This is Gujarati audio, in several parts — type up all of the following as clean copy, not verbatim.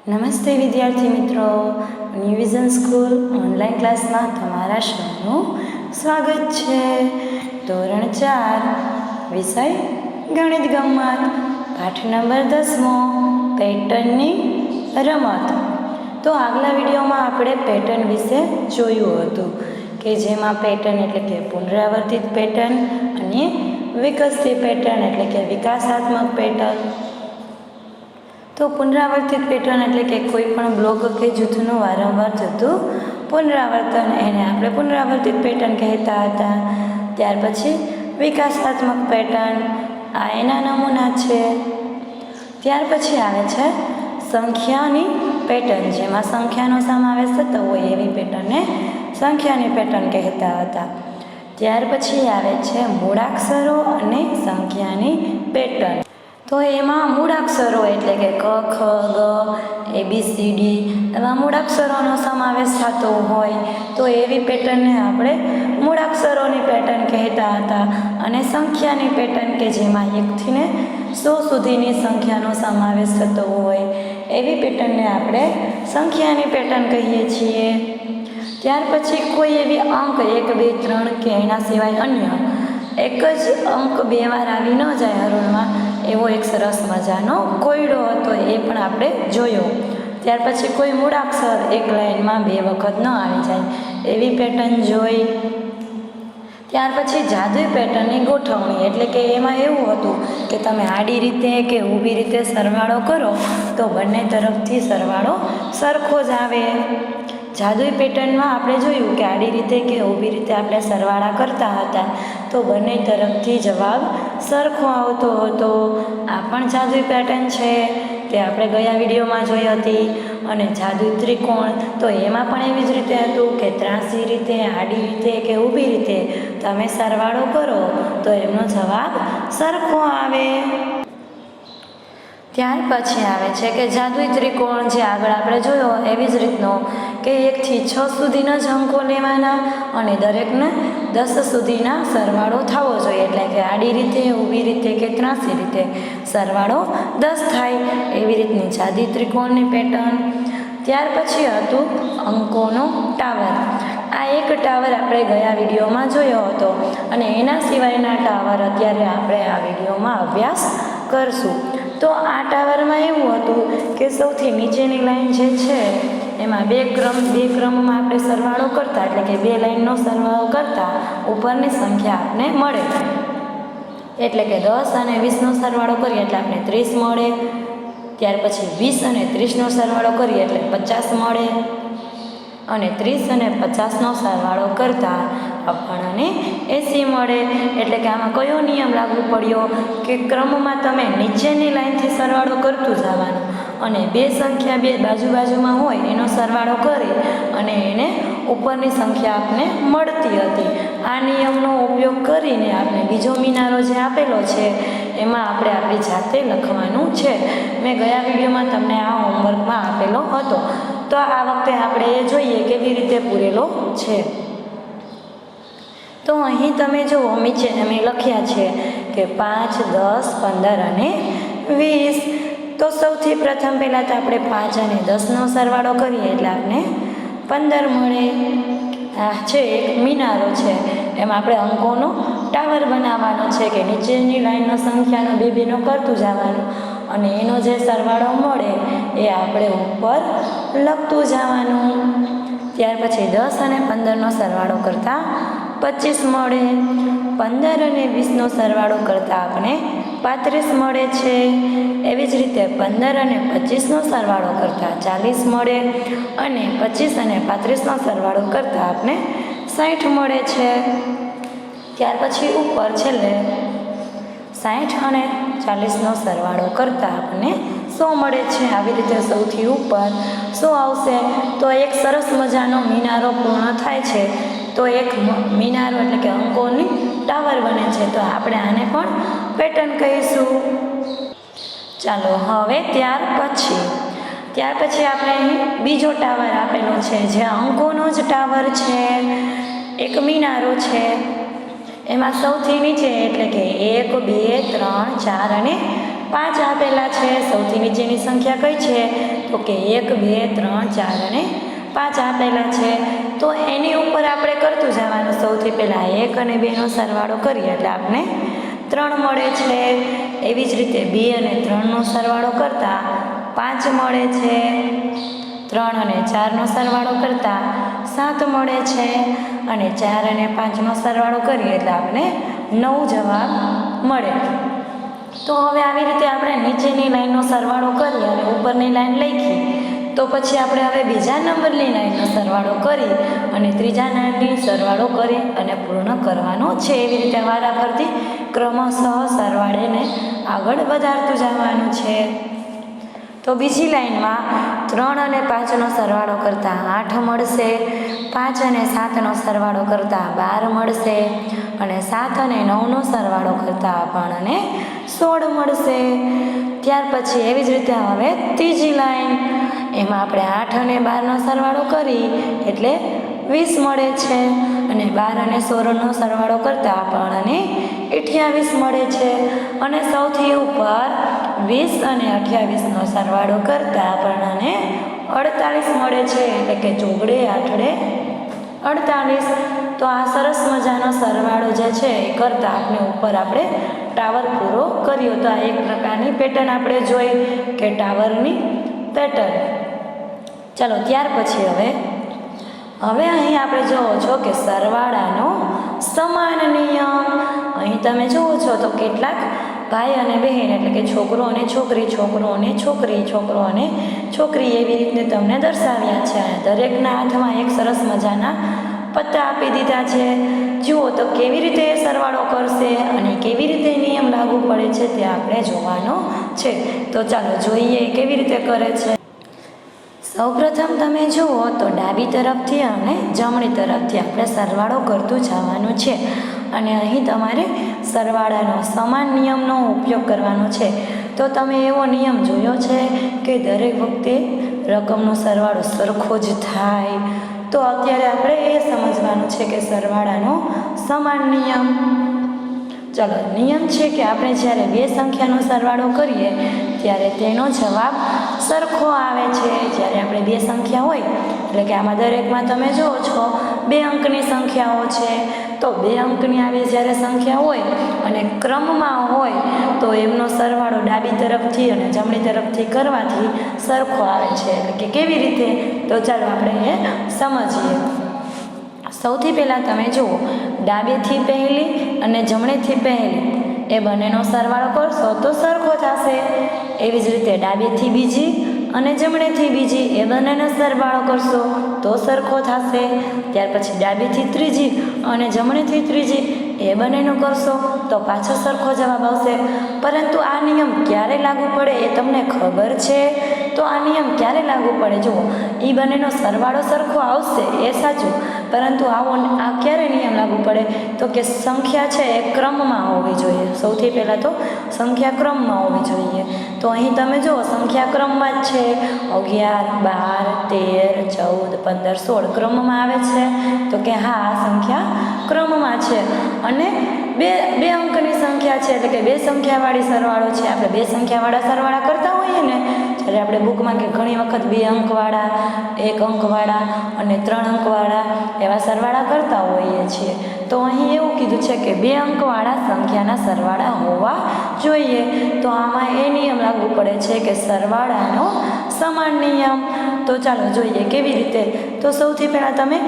નમસ્તે વિદ્યાર્થી મિત્રો, ન્યૂ વિઝન સ્કૂલ ઓનલાઈન ક્લાસમાં તમારા સૌનું સ્વાગત છે. ધોરણ 4 વિષય ગણિત ગમ્મત, પાઠ નંબર 10 પેટર્નની રમત. તો આગલા વિડીયોમાં આપણે પેટર્ન વિશે જોયું હતું કે જેમાં પેટર્ન એટલે કે પુનરાવર્તિત પેટર્ન અને વિકસતી પેટર્ન એટલે કે વિકાસાત્મક પેટર્ન. તો પુનરાવર્તિત પેટર્ન એટલે કે કોઈ પણ બ્લોક કે જૂથનું વારંવાર થતું પુનરાવર્તન, એને આપણે પુનરાવર્તિત પેટર્ન કહેતા હતા. ત્યાર પછી વિકાસાત્મક પેટર્ન, આ એના નમૂના છે. ત્યાર પછી આવે છે સંખ્યાની પેટર્ન, જેમાં સંખ્યાનો સમાવેશ થતો હોય એવી પેટર્નને સંખ્યાની પેટર્ન કહેતા હતા. ત્યાર પછી આવે છે મૂળાક્ષરો અને સંખ્યાની પેટર્ન. તો એમાં મૂળાક્ષરો એટલે કે ક, ખ, ગ, ABCD એવા મૂળાક્ષરોનો સમાવેશ થતો હોય તો એવી પેટર્નને આપણે મૂળાક્ષરોની પેટર્ન કહેતા હતા. અને સંખ્યાની પેટર્ન કે જેમાં 1 થી 100 સુધીની સંખ્યાનો સમાવેશ થતો હોય એવી પેટર્નને આપણે સંખ્યાની પેટર્ન કહીએ છીએ. ત્યાર પછી કોઈ એવી અંક 1, 2, 3 કે એના સિવાય અન્ય એક જ અંક 2 વાર આવી ન જાય હરોળમાં એવો એક સરસ મજાનો કોયડો હતો, એ પણ આપણે જોયો. ત્યાર પછી કોઈ મૂળાક્ષર એક લાઈનમાં 2 વખત ન આવી જાય એવી પેટર્ન જોઈ. ત્યાર પછી જાદુઈ પેટર્નની ગોઠવણી એટલે કે એમાં એવું હતું કે તમે આડી રીતે કે ઊભી રીતે સરવાળો કરો તો બંને તરફથી સરવાળો સરખો જ આવે. જાદુઈ પેટર્નમાં આપણે જોયું કે આડી રીતે કે ઊભી રીતે આપણે સરવાળા કરતા હતા તો બંને તરફથી જવાબ સરખો આવતો હતો. આ પણ જાદુઈ પેટર્ન છે, તે આપણે ગયા વિડીયોમાં જોઈ હતી. અને જાદુઈ ત્રિકોણ, તો એમાં પણ એવી જ રીતે હતું કે ત્રાંસી રીતે, આડી રીતે કે ઊભી રીતે તમે સરવાળો કરો તો એમનો જવાબ સરખો આવે. ત્યાર પછી આવે છે કે જાદુઈ ત્રિકોણ, જે આગળ આપણે જોયો એવી જ રીતનો કે 1 થી 6 સુધીના જ અંકો લેવાના અને દરેકને 10 સુધીના સરવાળો થવો જોઈએ. એટલે કે આડી રીતે, ઊભી રીતે કે ત્રાંસી રીતે સરવાળો 10 થાય એવી રીતની જાદુઈ ત્રિકોણની પેટર્ન. ત્યાર પછી હતું અંકોનો ટાવર. આ એક ટાવર આપણે ગયા વિડીયોમાં જોયો હતો અને એના સિવાયના ટાવર અત્યારે આપણે આ વિડીયોમાં અભ્યાસ કરશું. તો આ ટાવરમાં એવું હતું કે સૌથી નીચેની લાઈન જે છે એમાં બે ક્રમમાં આપણે સરવાળો કરતા, એટલે કે 2 લાઈનનો સરવાળો કરતા ઉપરની સંખ્યા આપણને મળે. એટલે કે 10 અને 20નો સરવાળો કરીએ એટલે આપણે 30 મળે. ત્યાર પછી 20 અને 30નો સરવાળો કરીએ એટલે 50 મળે. અને 30 અને 50નો સરવાળો કરતાં આપણને 80 મળે. એટલે કે આમાં કયો નિયમ લાગુ પડ્યો કે ક્રમમાં તમે નીચેની લાઈનથી સરવાળો કરતું જવાનું અને 2 સંખ્યા 2 બાજુમાં હોય એનો સરવાળો કરી અને એને ઉપરની સંખ્યા આપને મળતી હતી. આ નિયમનો ઉપયોગ કરીને આપણે બીજો મિનારો જે આપેલો છે એમાં આપણે આપણી જાતે લખવાનું છે. મેં ગયા વિડીયોમાં તમને આ હોમવર્કમાં આપેલો હતો, તો આ વખતે આપણે એ જોઈએ કેવી રીતે પૂરેલો છે. તો અહીં તમે જુઓ, નીચે મેં લખ્યા છે કે 5, 10, 15 અને 20. તો સૌથી પ્રથમ પહેલાં તો આપણે 5 અને 10નો સરવાળો કરીએ એટલે આપણે 15 મળે. આ છે એક મિનારો છે, એમાં આપણે અંકોનો ટાવર બનાવવાનો છે કે નીચેની લાઈનનો સંખ્યાનો 2 કરતું જવાનું અને એનો જે સરવાળો મળે એ આપણે ઉપર લખતું જવાનું. ત્યાર પછી 10 અને 15નો સરવાળો કરતાં 25 મળે. 15 અને 20નો સરવાળો કરતાં આપણે 35 મળે છે. એવી જ રીતે 15 અને 25નો સરવાળો કરતાં 40 મળે અને 25 અને 35નો સરવાળો કરતાં આપણે 60 મળે છે. ત્યાર પછી ઉપર છેલ્લે 60 અને 40નો સરવાળો કરતાં આપણને 100 મળે છે. આવી રીતે સૌથી ઉપર 100 આવશે તો એક સરસ મજાનો મિનારો પૂર્ણ થાય છે. તો એક મિનારો એટલે કે અંકોની ટાવર બને છે. તો આપણે આને પણ પેટર્ન કહીશું. ચાલો હવે ત્યાર પછી આપણે અહીં બીજો ટાવર આપેલો છે, જે અંકોનો જ ટાવર છે. એક મિનારો છે, એમાં સૌથી નીચે એટલે કે 1, 2, 3, 4 અને 5 આપેલા છે. સૌથી નીચેની સંખ્યા કઈ છે તો કે 1, 2, 3, 4 અને 5 આપેલા છે. તો એની ઉપર આપણે કરતું જવાનું. સૌથી પહેલાં 1 અને 2નો સરવાળો કરીએ એટલે આપણે 3 મળે છે. એવી જ રીતે 2 અને 3નો સરવાળો કરતાં 5 મળે છે. 3 અને 4નો સરવાળો કરતાં 7 મળે છે. અને 4 અને 5નો સરવાળો કરીએ એટલે આપણે 9 જવાબ મળે. તો હવે આવી રીતે આપણે નીચેની લાઈનનો સરવાળો કરીએ અને ઉપરની લાઈન લખી. તો પછી આપણે હવે બીજા નંબરની લાઈનનો સરવાળો કરી અને ત્રીજા લાઈનની સરવાળો કરી અને પૂર્ણ કરવાનો છે. એવી રીતે વારાફરતી ક્રમશઃ સરવાળેને આગળ વધારતું જવાનું છે. તો બીજી લાઈનમાં 3 અને 5નો સરવાળો કરતાં 8 મળશે. 5 અને 7નો સરવાળો કરતાં 12 મળશે. અને 7 અને 9નો સરવાળો કરતાં આપણને 16 મળશે. ત્યાર પછી એવી જ રીતે હવે ત્રીજી લાઈન, એમાં આપણે 8 અને 12નો સરવાળો કરી એટલે 20 મળે છે. અને 12 અને 16નો સરવાળો કરતાં આપણને 28 મળે છે. અને સૌથી ઉપર 20 અને 28નો સરવાળો કરતાં આપણને 48 મળે છે. એટલે કે 4 8 48. તો આ સરસ મજાનો સરવાળો જે છે એ કરતાં આપણે ટાવર પૂરો કર્યો. તો આ એક પ્રકારની પેટર્ન આપણે જોઈ કે ટાવરની પેટર્ન. ચાલો ત્યાર પછી હવે અહીં આપણે જોવો છો કે સરવાળાનો સમાન નિયમ. અહીં તમે જુઓ છો તો કેટલાક ભાઈ અને બહેન એટલે કે છોકરો અને છોકરી, છોકરો અને છોકરી, છોકરો અને છોકરી એવી રીતે તમને દર્શાવ્યા છે. અને દરેકના હાથમાં એક સરસ મજાના પત્તા આપી દીધા છે. જુઓ તો કેવી રીતે સરવાળો કરશે અને કેવી રીતે નિયમ લાગુ પડે છે તે આપણે જોવાનો છે. તો ચાલો જોઈએ કેવી રીતે કરે છે. સૌપ્રથમ તમે જુઓ તો ડાબી તરફથી અને જમણી તરફથી આપણે સરવાળો કરતું જવાનું છે. અને અહીં તમારે સરવાળાનો સમાન નિયમનો ઉપયોગ કરવાનો છે. તો તમે એવો નિયમ જોયો છે કે દરેક વખતે રકમનો સરવાળો સરખો જ થાય? તો અત્યારે આપણે એ સમજવાનું છે કે સરવાળાનો સમાન નિયમ. ચાલો, નિયમ છે કે આપણે જ્યારે બે સંખ્યાનો સરવાળો કરીએ ત્યારે તેનો જવાબ સરખો આવે છે. જ્યારે આપણે બે સંખ્યા હોય એટલે કે આમાં દરેકમાં તમે જુઓ છો 2 અંકની સંખ્યાઓ છે. તો 2 અંકની આવી જ્યારે સંખ્યા હોય અને ક્રમમાં હોય તો એમનો સરવાળો ડાબી તરફથી અને જમણી તરફથી કરવાથી સરખો આવે છે. એટલે કે કેવી રીતે? તો ચાલો આપણે એ સમજીએ. સૌથી પહેલાં તમે જુઓ, ડાબેથી પહેલી અને જમણેથી પહેલી એ બંનેનો સરવાળો કરશો તો સરખો થશે. એવી જ રીતે ડાબેથી બીજી અને જમણેથી બીજી એ બંનેનો સરવાળો કરશો તો સરખો થશે. ત્યાર પછી ડાબેથી ત્રીજી અને જમણેથી ત્રીજી એ બંનેનો કરશો તો પાછો સરખો જવાબ આવશે. પરંતુ આ નિયમ ક્યારે લાગુ પડે એ તમને ખબર છે? તો આ નિયમ ક્યારે લાગુ પડે? જુઓ, એ બંનેનો સરવાળો સરખો આવશે એ સાચું, પરંતુ આ ક્યારે નિયમ લાગુ પડે? તો કે સંખ્યા છે એ ક્રમમાં હોવી જોઈએ. સૌથી પહેલાં તો સંખ્યા ક્રમમાં હોવી જોઈએ. તો અહીં તમે જુઓ સંખ્યા ક્રમમાં જ છે. 11, 12, 13, 14, 15, 16 ક્રમમાં આવે છે. તો કે હા, આ સંખ્યા ક્રમમાં છે. અને બે અંકની સંખ્યા છે એટલે કે 2 સંખ્યાવાળી સરવાળો છે. આપણે 2 સંખ્યાવાળા સરવાળા કરતા હોઈએ ને જ્યારે આપણે બુકમાં કે ઘણી વખત 2 અંકવાળા, 1 અંકવાળા અને 3 અંકવાળા એવા સરવાળા કરતા હોઈએ છીએ. તો અહીં એવું કીધું છે કે 2 અંકવાળા સંખ્યાના સરવાળા હોવા જોઈએ. તો આમાં એ નિયમ લાગુ પડે છે કે સરવાળાનો સમાન નિયમ. તો ચાલો જોઈએ કેવી રીતે. તો સૌથી પહેલાં તમે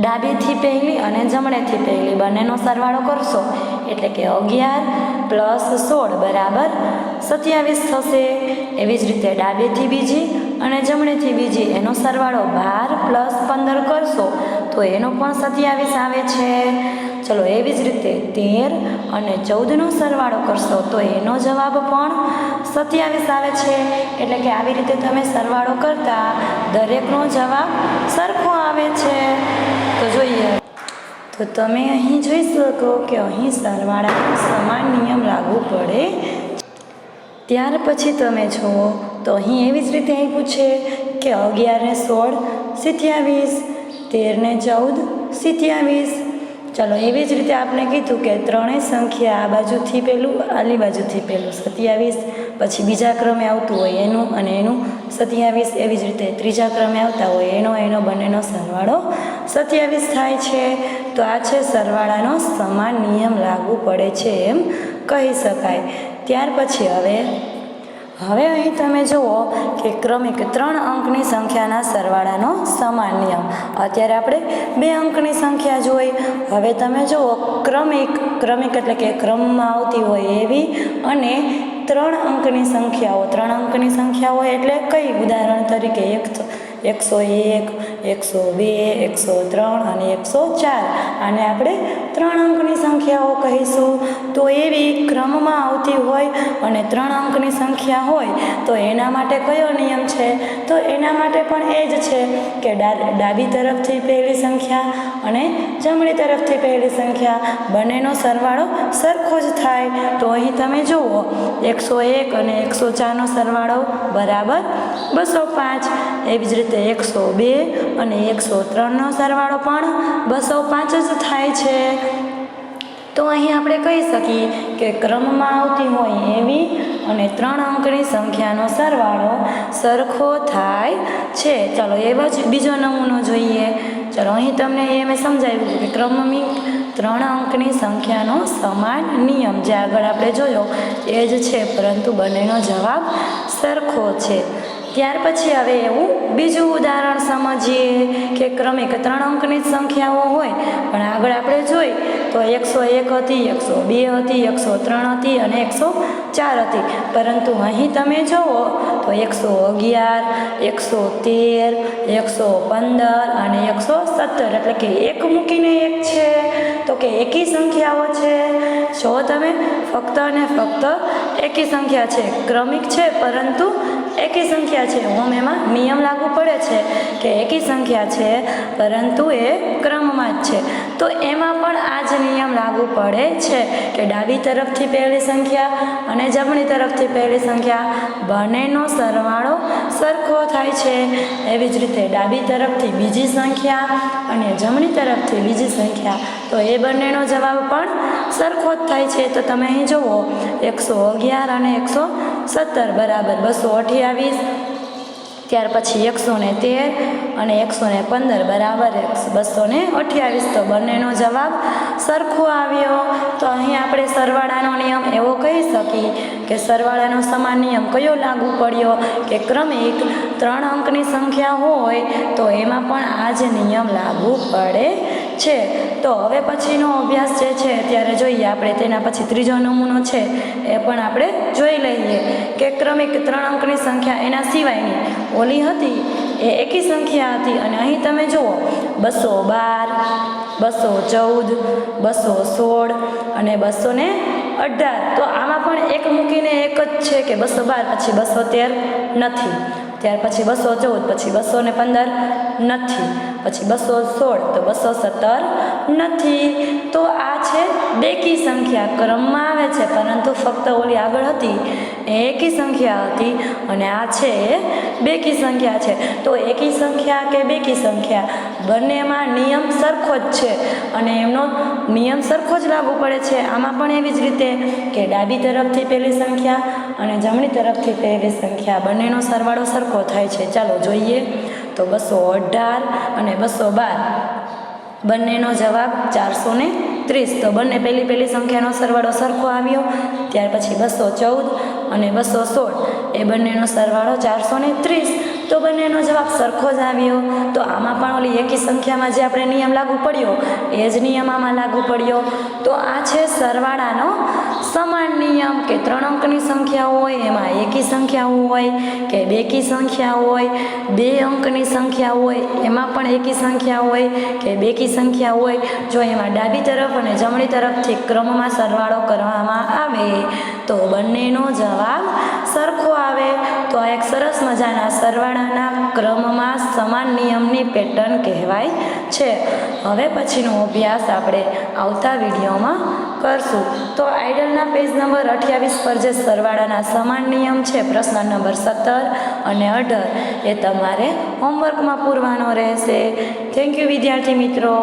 ડાબેથી પહેલી અને જમણેથી પહેલી બંનેનો સરવાળો કરશો એટલે કે 11 + 16 બરાબર 27 થશે. એવી જ રીતે ડાબેથી બીજી અને જમણેથી બીજી એનો સરવાળો 12 + 15 કરશો તો એનો પણ 27 આવે છે. ચલો, એવી જ રીતે 13 અને 14નો સરવાળો કરશો તો એનો જવાબ પણ 27 આવે છે. એટલે કે આવી રીતે તમે સરવાળો કરતા દરેકનો જવાબ સરખો આવે છે. તો જોઈએ, તો તમે અહીં જોઈ શકો કે અહીં સરવાળાનો સમાન નિયમ લાગુ પડે. ત્યાર પછી તમે જુઓ તો અહીં એવી જ રીતે આપ્યું છે કે 11 ને 16 27, 13 ને 14 27. ચાલો, એવી જ રીતે આપણે કીધું કે ત્રણેય સંખ્યા આ બાજુથી પહેલું આલી બાજુથી પહેલું 27, પછી બીજા ક્રમે આવતું હોય એનું અને એનું 27, એવી જ રીતે ત્રીજા ક્રમે આવતા હોય એનો બંનેનો સરવાળો 27 થાય છે. તો આ છે સરવાળાનો સમાન નિયમ લાગુ પડે છે એમ કહી શકાય. ત્યાર પછી હવે અહીં તમે જુઓ કે ક્રમિક 3 અંકની સંખ્યાના સરવાળાનો સમાન નિયમ. અત્યારે આપણે 2 અંકની સંખ્યા જોઈ. હવે તમે જુઓ ક્રમિક એટલે કે ક્રમમાં આવતી હોય એવી અને 3 અંકની સંખ્યાઓ. 3 અંકની સંખ્યાઓ એટલે કઈ? ઉદાહરણ તરીકે 101, 102, 103 અને 104. આને આપણે 3 અંકની સંખ્યાઓ કહીશું. તો એવી ક્રમમાં આવતી હોય અને 3 અંકની સંખ્યા હોય તો એના માટે કયો નિયમ છે? તો એના માટે પણ એ જ છે કે ડાબી તરફથી પહેલી સંખ્યા અને જમણી તરફથી પહેલી સંખ્યા બંનેનો સરવાળો સરખો જ થાય. તો અહીં તમે જુઓ 101 અને 104નો સરવાળો બરાબર 205. એવી જ રીતે 102 અને 103નો સરવાળો પણ 205 જ થાય છે. તો અહીં આપણે કહી શકીએ કે ક્રમમાં આવતી હોય એવી અને 3 અંકની સંખ્યાનો સરવાળો સરખો થાય છે. ચાલો એવો જ બીજો નમૂનો જોઈએ. ચાલો અહીં તમને એ મેં સમજાવ્યું કે ક્રમિક 3 અંકની સંખ્યાનો સમાન નિયમ જે આગળ આપણે જોયો એ જ છે, પરંતુ બંનેનો જવાબ સરખો છે. ત્યાર પછી હવે એવું બીજું ઉદાહરણ સમજીએ કે ક્રમિક 3 અંકની સંખ્યાઓ હોય પણ આગળ આપણે જોઈ તો 101 હતી, 102 હતી, 103 હતી અને 104 હતી. પરંતુ અહીં તમે જુઓ તો 111, 113, 115 અને 117 એટલે કે એક મૂકીને એક છે. તો કે એકી સંખ્યાઓ છે. જો તમે ફક્ત અને ફક્ત એકી સંખ્યા છે, ક્રમિક છે પરંતુ એકી સંખ્યા છે. એમાં નિયમ લાગુ પડે છે કે એકી સંખ્યા છે પરંતુ એ ક્રમમાં જ છે. તો એમાં પણ આ જ નિયમ લાગુ પડે છે કે ડાબી તરફથી પહેલી સંખ્યા અને જમણી તરફથી પહેલી સંખ્યા બંનેનો સરવાળો સરખો થાય છે. એવી જ રીતે ડાબી તરફથી બીજી સંખ્યા અને જમણી તરફથી બીજી સંખ્યા તો એ બંનેનો જવાબ પણ સરખો જ થાય છે. તો તમે અહીં જુઓ 111 અને 117 બરાબર 228. ત્યાર પછી 113 અને 115 બરાબર 228. તો બંનેનો જવાબ સરખો આવ્યો. તો અહીં આપણે સરવાળાનો નિયમ એવો કહી શકીએ કે સરવાળાનો સમાન નિયમ કયો લાગુ પડ્યો કે ક્રમિક 3 અંકની સંખ્યા હોય તો એમાં પણ આ જ નિયમ લાગુ પડે છે. તો હવે પછીનો અભ્યાસ જે છે ત્યારે જોઈએ આપણે. તેના પછી ત્રીજો નમૂનો છે એ પણ આપણે જોઈ લઈએ કે ક્રમિક 3 અંકની સંખ્યા એના સિવાયની ઓલી હતી એ એકી સંખ્યા હતી અને અહીં તમે જુઓ 212, 214, 216 અને 218. તો આમાં પણ એક મૂકીને એક જ છે કે 212 પછી 213 નથી. ત્યાર પછી 214 પછી 215 નથી. પછી 216 તો 217 નથી. તો આ છે બેકી સંખ્યા, ક્રમમાં આવે છે પરંતુ ફક્ત ઓલી આગળ હતી એ એકી સંખ્યા હતી અને આ છે એ બેકી સંખ્યા છે. તો એકી સંખ્યા કે બેકી સંખ્યા બંનેમાં નિયમ સરખો જ છે અને એમનો નિયમ સરખો જ લાગુ પડે છે. આમાં પણ એવી જ રીતે કે ડાબી તરફથી પહેલી સંખ્યા અને જમણી તરફથી પહેલી સંખ્યા બંનેનો સરવાળો સરખો થાય છે. ચાલો જોઈએ તો 218 અને 212 બંનેનો જવાબ 430. તો બંને પહેલી સંખ્યાનો સરવાળો સરખો આવ્યો. ત્યાર પછી 214 અને 216 એ બંનેનો સરવાળો 430. તો બંનેનો જવાબ સરખો જ આવ્યો. તો આમાં પણ ઓલી એકી સંખ્યામાં જે આપણે નિયમ લાગુ પડ્યો એ જ નિયમ આમાં લાગુ પડ્યો. તો આ છે સરવાળાનો સમાન નિયમ કે 3 અંકની સંખ્યા હોય એમાં એકી સંખ્યા હોય કે બેકી સંખ્યા હોય, 2 અંકની સંખ્યા હોય એમાં પણ એકી સંખ્યા હોય કે બેકી સંખ્યા હોય. જો એમાં ડાબી તરફ અને જમણી તરફથી ક્રમમાં સરવાળો કરવામાં આવે તો બંનેનો જવાબ સરખો આવે. તો આ એક સરસ મજાના સરવાળાના ક્રમમાં સમાન નિયમની પેટર્ન કહેવાય છે. હવે પછીનો અભ્યાસ આપણે આવતા વિડીયોમાં કરશું. તો આઈડલના પેજ નંબર 28 પર જે સરવાળાના સમાન નિયમ છે પ્રશ્ન નંબર 17 અને 18 એ તમારે હોમવર્કમાં પૂરવાનો રહેશે. થેન્ક યુ વિદ્યાર્થી મિત્રો.